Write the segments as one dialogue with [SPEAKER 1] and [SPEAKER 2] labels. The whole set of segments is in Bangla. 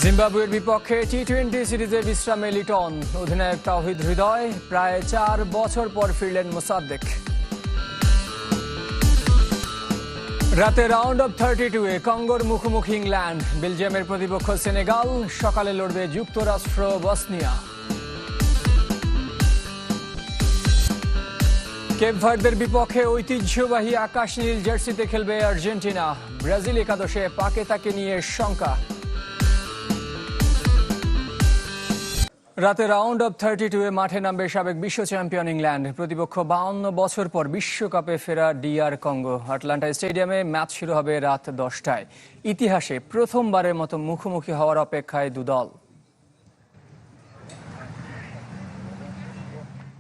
[SPEAKER 1] জিম্বাবুয়ের বিপক্ষে টি-20 সিরিজে বিশ্রামে লিটন। অধিনায়ক তাওহিদ হৃদয় প্রায় 4 বছর পর ফিরলেন মোসাদ্দেক। রাতে রাউন্ড অফ 32-এ কঙ্গোর মুখোমুখি ইংল্যান্ড। বেলজিয়ামের প্রতিপক্ষ সেনেগাল। সকালে লড়বে যুক্তরাষ্ট্র বসনিয়া। কেপ ভার্দের বিপক্ষে ঐতিহ্যবাহী আকাশ নীল জার্সিতে খেলবে আর্জেন্টিনা। ব্রাজিল একাদশে পাকেতাকে নিয়ে শঙ্কা। রাতে রাউন্ড অফ 32-এ মাঠে নামবে সাবেক বিশ্ব চ্যাম্পিয়ন ইংল্যান্ড। প্রতিপক্ষ 52 বছর পর বিশ্বকাপে ফেরা DR কঙ্গো। আটলান্টা স্টেডিয়ামে ম্যাচ শুরু হবে রাত 10টায়। ইতিহাসে প্রথমবারের মতো মুখোমুখি হওয়ার অপেক্ষায় দুদল।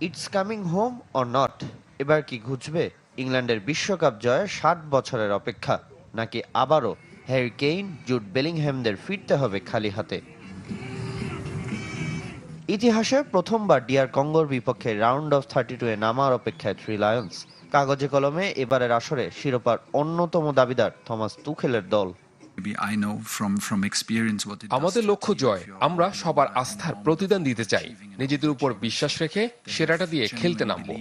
[SPEAKER 2] It's coming home or not, এবার কি ঘুচবে ইংল্যান্ডের বিশ্বকাপ জয়ের 60 বছরের অপেক্ষা, নাকি আবারও হ্যারি কেইন, জুড বেলিংহ্যামদের ফিরতে হবে খালি হাতে? ইতিহাসে প্রথমবার DR কঙ্গোর বিপক্ষে রাউন্ড অফ 32-এ নামার অপেক্ষায় থ্রি লায়ন্স। কাগজে কলমে এবারের আসরে শিরোপার অন্যতম দাবিদার থমাস তুখেলের দল।
[SPEAKER 3] আমাদের লক্ষ্য জয়। আমরা সবার আস্থার প্রতিদান দিতে চাই। নিজেদের উপর বিশ্বাস রেখে সেরাটা দিয়ে খেলতে নামবো।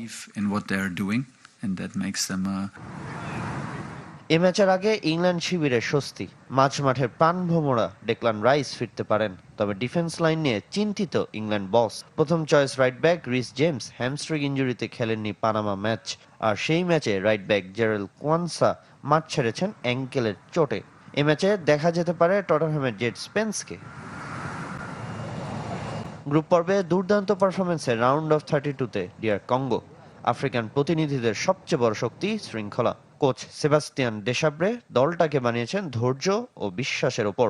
[SPEAKER 2] এ ম্যাচের আগে ইংল্যান্ড শিবিরে স্বস্তি। মাঝ মাঠের প্রাণভোমরা ডেকলান রাইস ফিরতে পারেন, তবে ডিফেন্স লাইন নিয়ে চিন্তিত ইংল্যান্ড বস। প্রথম choice right back Reece James hamstring ইনজুরিতে খেলেননি পানামা ম্যাচ, আর সেই ম্যাচে রাইট ব্যাক জেরাল্ড কোয়ানসা মাঠ ছেড়েছেন অ্যাঙ্কেলের চোটে। এ ম্যাচে দেখা যেতে পারে টটনহ্যামের জেড স্পেন্সকে। গ্রুপ পর্বে দুর্দান্ত পারফরমেন্সে রাউন্ড অফ 32-তে DR কঙ্গো। আফ্রিকান প্রতিনিধিদের সবচেয়ে বড় শক্তি শৃঙ্খলা। কোচ সেবাস্তিয়ান দেশাব্রে দলটাকে বানিয়েছেন ধৈর্য ও বিশ্বাসের ওপর।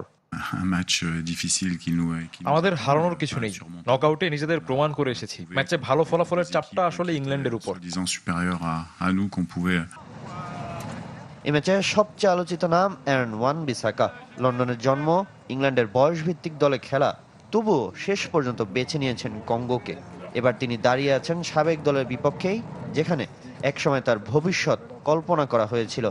[SPEAKER 4] আমাদের হারানোর কিছু নেই। নকআউটে নিজেদের প্রমাণ করে এসেছি। ম্যাচে ভালো ফলাফলের চাপটা আসলে ইংল্যান্ডের উপর।
[SPEAKER 2] এই ম্যাচে সবচেয়ে আলোচিত নাম অ্যারন ওয়ান-বিসাকা। লন্ডনের জন্ম, ইংল্যান্ডের বয়সভিত্তিক দলে খেলা, তবুও শেষ পর্যন্ত বেছে নিয়েছেন কঙ্গোকে। এবার তিনি দাঁড়িয়ে আছেন সাবেক দলের বিপক্ষেই, যেখানে একসময় তার ভবিষ্যৎ কল্পনা করা হয়েছিল।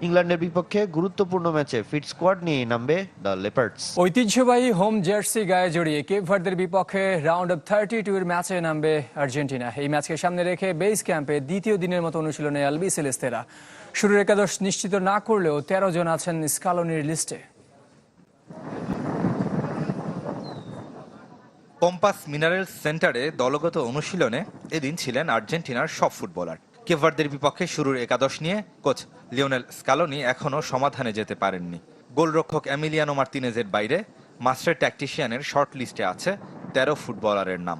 [SPEAKER 2] ইংল্যান্ডের বিপক্ষে গুরুত্বপূর্ণ ম্যাচে ফিট স্কোয়াড নিয়ে নামবে দ্য লেপার্ডস।
[SPEAKER 1] ঐতিহ্যবাহী হোম জার্সি গায়ে জড়িয়ে কেপ ভার্দের বিপক্ষে রাউন্ড অফ 32-এর ম্যাচে নামবে আর্জেন্টিনা। এই ম্যাচকে সামনে রেখে বেস ক্যাম্পে দ্বিতীয় দিনের মতো অনুশীলনে আলবিসেলেস্তেরা। শুরুর একাদশ নিশ্চিত না করলেও 13 জন আছেন স্কালোনির লিস্টে।
[SPEAKER 5] কম্পাস মিনারেলস সেন্টারে দলগত অনুশীলনে এদিন ছিলেন আর্জেন্টিনার সব ফুটবলার। কেপ ভার্দের বিপক্ষে শুরুর একাদশ নিয়ে কোচ লিওনেল স্কালোনি এখনও সমাধানে যেতে পারেননি। গোলরক্ষক এমিলিয়ানো মার্তিনেজের বাইরে মাস্টার ট্যাকটিশিয়ানের শর্ট লিস্টে আছে 13 ফুটবলারের নাম।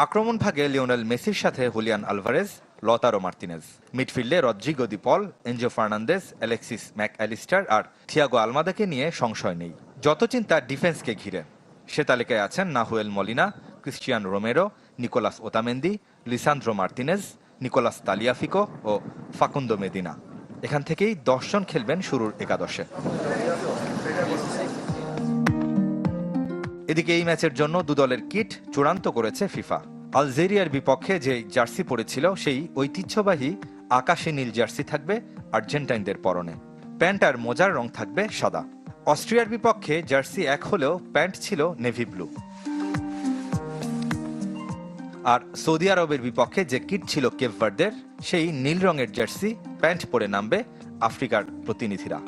[SPEAKER 5] আক্রমণ ভাগে লিওনেল মেসির সাথে হুলিয়ান আলভারেজ, লতারো মার্তিনেজ। মিডফিল্ডে Rodrigo de Paul, Enzo Fernandez, Alexis Mac Allister আর থিয়াগো আলমাদাকে নিয়ে সংশয় নেই। যত চিন্তা ডিফেন্সকে ঘিরে। সে তালিকায় আছেন Nahuel Molina, Cristian Romero, Nicolas Otamendi, Lisandro Martinez, Nicolas Tagliafico ও ফাকুন্দো মেদিনা। এখান থেকেই 10 জন খেলবেন শুরুর একাদশে। এদিকে এই ম্যাচের জন্য দুদলের কিট চূড়ান্ত করেছে ফিফা। আলজেরিয়ার বিপক্ষে যে জার্সি পরেছিল সেই ঐতিহ্যবাহী আকাশী নীল জার্সি থাকবে আর্জেন্টাইনদের পরনে। প্যান্ট আর মোজার রং থাকবে সাদা। অস্ট্রিয়ার বিপক্ষে জার্সি এক হলেও প্যান্ট ছিল নেভি ব্লু। আর সৌদি আরবের বিপক্ষে যে কিট ছিল কেপ ভার্দের, সেই নীল রঙের জার্সি প্যান্ট পরে নামবে আফ্রিকার প্রতিনিধিরা।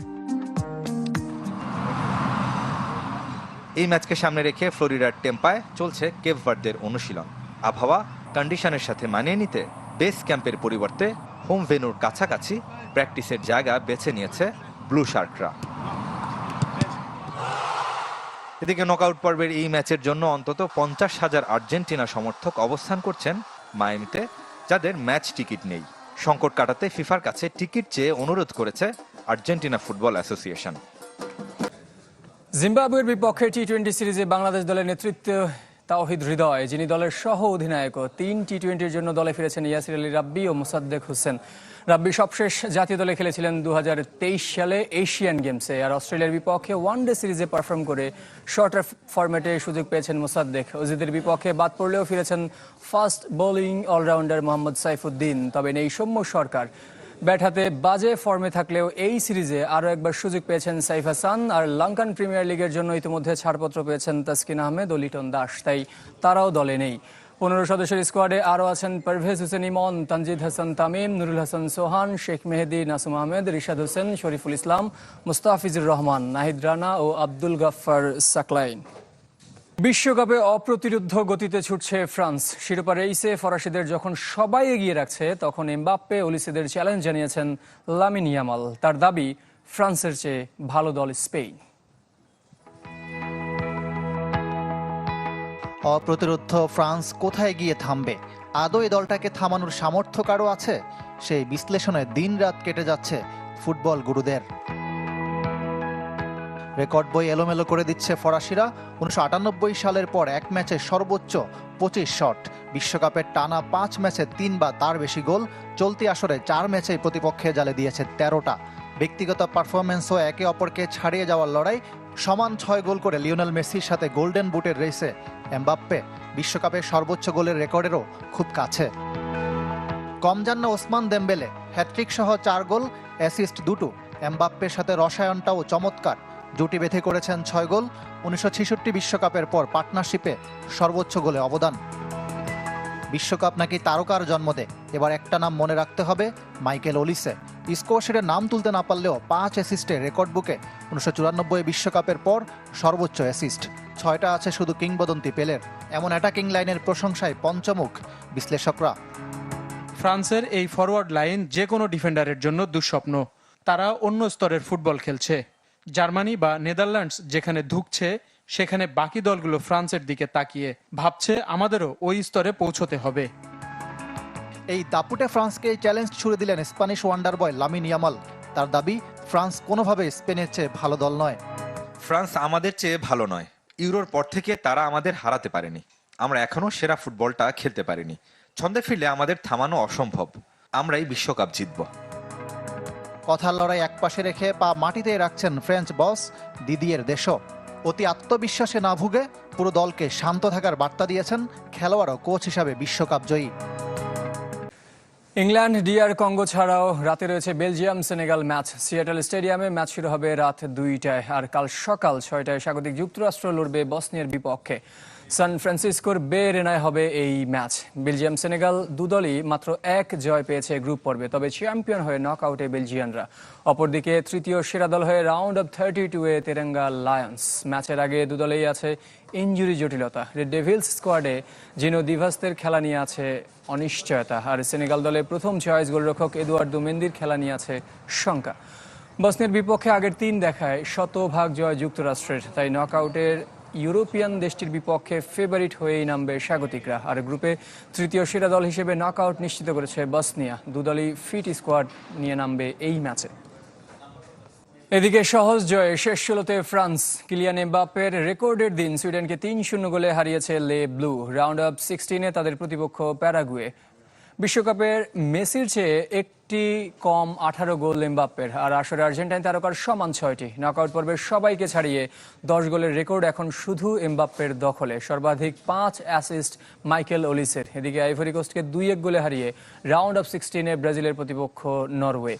[SPEAKER 5] এই ম্যাচকে সামনে রেখে ফ্লোরিডার টেম্পায় চলছে কেপ ভার্দের অনুশীলন। আবহাওয়া কন্ডিশনের সাথে মানিয়ে নিতে বেস ক্যাম্পের পরিবর্তে হোম ভেন্যুর কাছাকাছি প্র্যাকটিসের জায়গা বেছে নিয়েছে ব্লু শার্করা। এদিকে নকআউট পর্বের এই ম্যাচের জন্য অন্তত 50,000 আর্জেন্টিনা সমর্থক অবস্থান করছেন মায়ামিতে, যাদের ম্যাচ টিকিট নেই। সংকট কাটাতে ফিফার কাছে টিকিট চেয়ে অনুরোধ করেছে আর্জেন্টিনা ফুটবল অ্যাসোসিয়েশন।
[SPEAKER 1] জিম্বাবুয়ের বিপক্ষে টি-20 সিরিজে বাংলাদেশ দলের নেতৃত্বে তাওহিদ হৃদয়, যিনি দলের সহ অধিনায়কও। 3 টি-20-র জন্য দলে ফিরেছেন ইয়াসির আলী রাব্বি ও মোসাদ্দেক হোসেন। রাব্বি সবশেষ জাতীয় দলে খেলেছিলেন 2023 সালে এশিয়ান গেমসে। আর অস্ট্রেলিয়ার বিপক্ষে ওয়ানডে সিরিজে পারফর্ম করে শর্টার ফরম্যাটে সুযোগ পেয়েছেন মোসাদ্দেক। অজিদের বিপক্ষে বাদ পড়লেও ফিরেছেন fast bowling allrounder Mohammad Saifuddin. তবে নেই সৌম্য সরকার। ব্যাট হাতে বাজে ফর্মে থাকলেও এই সিরিজে আরও একবার সুযোগ পেয়েছেন সাইফ হাসান, আর লঙ্কান প্রিমিয়ার লিগের জন্য ইতিমধ্যে ছাড়পত্র পেয়েছেন তাসকিন আহমেদ ও লিটন দাস, তাই তারাও দলে নেই। 15 সদস্যের স্কোয়াডে আরও আছেন পারভেজ হোসেন ইমন, তানজিদ হাসান তামিম, নুরুল হাসান সোহান, শেখ মেহেদি, নাসুম আহমেদ, রিশাদ হোসেন, শরীফুল ইসলাম, মুস্তাফিজুর রহমান, নাহিদ রানা ও আব্দুল গাফফার সাকলাইন। বিশ্বকাপে অপ্রতিরোধ্য গতিতে ছুটছে ফ্রান্স। শিরোপা রেইসে ফরাসিদের যখন সবাই এগিয়ে রাখছে, তখন এমবাপ্পে ওলিসেদের চ্যালেঞ্জ জানিয়েছেন লামিন ইয়ামাল। তার দাবি, ফ্রান্সের চেয়ে ভালো দল স্পেন।
[SPEAKER 6] অপ্রতিরোধ্য ফ্রান্স কোথায় গিয়ে থামবে? আদৌ এই দলটাকে থামানোর সামর্থ্য কারো আছে? সেই বিশ্লেষণে দিনরাত কেটে যাচ্ছে ফুটবল গুরুদের। রেকর্ড বই এলোমেলো করে দিচ্ছে ফরাসিরা। 1998 সালের পর এক ম্যাচে সর্বোচ্চ 25 শট, বিশ্বকাপের টানা 5 ম্যাচে 3 বা তার বেশি গোল, চলতি আসরে 4 ম্যাচেই প্রতিপক্ষের জালে দিয়েছে 13টা। ব্যক্তিগত পারফরমেন্সও একে অপরকে ছাড়িয়ে যাওয়ার লড়াই। সমান 6 গোল করে লিওনেল মেসির সাথে গোল্ডেন বুটের রেসে এমবাপ্পে বিশ্বকাপের সর্বোচ্চ গোলের রেকর্ডেরও খুব কাছে। কম যান না ওসমান দেমবেলে, হ্যাটট্রিক সহ 4 গোল, অ্যাসিস্ট 2টো। এমবাপ্পের সাথে রসায়নটাও চমৎকার, জুটি বেঁধে করেছেন 6 গোল। 1966 বিশ্বকাপের পর পার্টনারশিপে সর্বোচ্চ গোলে অবদান। বিশ্বকাপ নাকি তারকার জন্ম দেয়, এবার একটা নাম মনে রাখতে হবে, মাইকেল ওলিসে। স্কোরশিটে নাম তুলতে না পারলেও 5 অ্যাসিস্টে রেকর্ড বুকে 1994 বিশ্বকাপের পর সর্বোচ্চ অ্যাসিস্ট। 6টা আছে শুধু কিংবদন্তি পেলের। এমন অ্যাটাকিং লাইনের প্রশংসায় পঞ্চমুখ বিশ্লেষকরা।
[SPEAKER 7] ফ্রান্সের এই ফরওয়ার্ড লাইন যে কোনো ডিফেন্ডারের জন্য দুঃস্বপ্ন। তারা অন্য স্তরের ফুটবল খেলছে। জার্মানি বা নেদারল্যান্ডস যেখানে ধুঁকছে, সেখানে বাকি দলগুলো ফ্রান্সের দিকে তাকিয়ে ভাবছে আমাদেরও ওই স্তরে পৌঁছতে হবে।
[SPEAKER 6] এই দাপুটে ফ্রান্সকে চ্যালেঞ্জ ছুড়ে দিলেন স্প্যানিশ ওয়ান্ডার বয় লামিন ইয়ামাল। তার দাবি, ফ্রান্স কোনোভাবে স্পেনের চেয়ে ভালো দল নয়।
[SPEAKER 5] ফ্রান্স আমাদের চেয়ে ভালো নয়। ইউরোর পর থেকে তারা আমাদের হারাতে পারেনি। আমরা এখনো সেরা ফুটবলটা খেলতে পারিনি। ছন্দে ফিরলে আমাদের থামানো অসম্ভব। আমরাই বিশ্বকাপ জিতব।
[SPEAKER 6] কথার লড়াই একপাশে রেখে পা মাটিতে রাখছেন ফ্রেঞ্চ বস দিদিয়ের দেশো। অতি আত্মবিশ্বাসে না ভুগে পুরো দলকে শান্ত থাকার বার্তা দিয়েছেন খেলোয়াড় ও কোচ হিসাবে বিশ্বকাপ জয়ী।
[SPEAKER 1] ইংল্যান্ড ডিআর কঙ্গো ছাড়াও রাতে রয়েছে বেলজিয়াম সেনেগাল ম্যাচ। সিয়াটল স্টেডিয়ামে ম্যাচ শুরু হবে রাত 2টায়, আর কাল সকাল 6টায় স্বাগতিক যুক্তরাষ্ট্র লড়বে বসনিয়ার বিপক্ষে। সান ফ্রান্সিসকোর বে রেনায় হবে এই ম্যাচ। বেলজিয়াম সেনেগাল দুদলই মাত্র 1 জয় পেয়েছে গ্রুপ পর্বে, তবে চ্যাম্পিয়ন হয়ে নকআউটে বেলজিয়ানরা। অপরদিকে তৃতীয় সেরা দল হয়ে রাউন্ড অফ 32-এ তেরেঙ্গা লায়ন্স। ম্যাচের আগে দুদলেই আছে ইনজুরি জটিলতা। রেড ডেভিলস স্কোয়াডে জিনো দিভাসদের খেলা নিয়ে আছে অনিশ্চয়তা, আর সেনেগাল দলে প্রথম চয়েস গোলরক্ষক এদুয়ার্দো মেন্দির খেলা নিয়ে আছে শঙ্কা। বসনিয়ার বিপক্ষে আগের 3 দেখায় শতভাগ জয় যুক্তরাষ্ট্রের, তাই নকআউটের ইউরোপিয়ান দেশটির বিপক্ষে ফেভারিট হয়েই নামবে স্বাগতিকরা। আর গ্রুপে তৃতীয় সেরা দল হিসেবে নকআউট নিশ্চিত করেছে বসনিয়া। দুদলই ফিট স্কোয়াড নিয়ে নামবে এই ম্যাচে। এদিকে সহজ জয়ে শেষ 16তে ফ্রান্স। কিলিয়ান এমবাপ্পের রেকর্ডের দিন সুইডেনকে 3-0 গোলে হারিয়েছে লে ব্লু। রাউন্ড অফ 16-এ তাদের প্রতিপক্ষ প্যারাগুয়ে। বিশ্বকাপের মেসির চেয়ে একটি কম 18 গোল এমবাপ্পের, আর আসরে আর্জেন্টাইন তারকার সমান 6টি। নকআউট পর্বের সবাইকে ছাড়িয়ে 10 গোলের রেকর্ড এখন শুধু এমবাপ্পের দখলে। সর্বাধিক 5 অ্যাসিস্ট মাইকেল ওলিসের। এদিকে আইভরি কোস্টকে 2-1 গোলে হারিয়ে রাউন্ড অফ 16-এ ব্রাজিলের প্রতিপক্ষ নরওয়ে।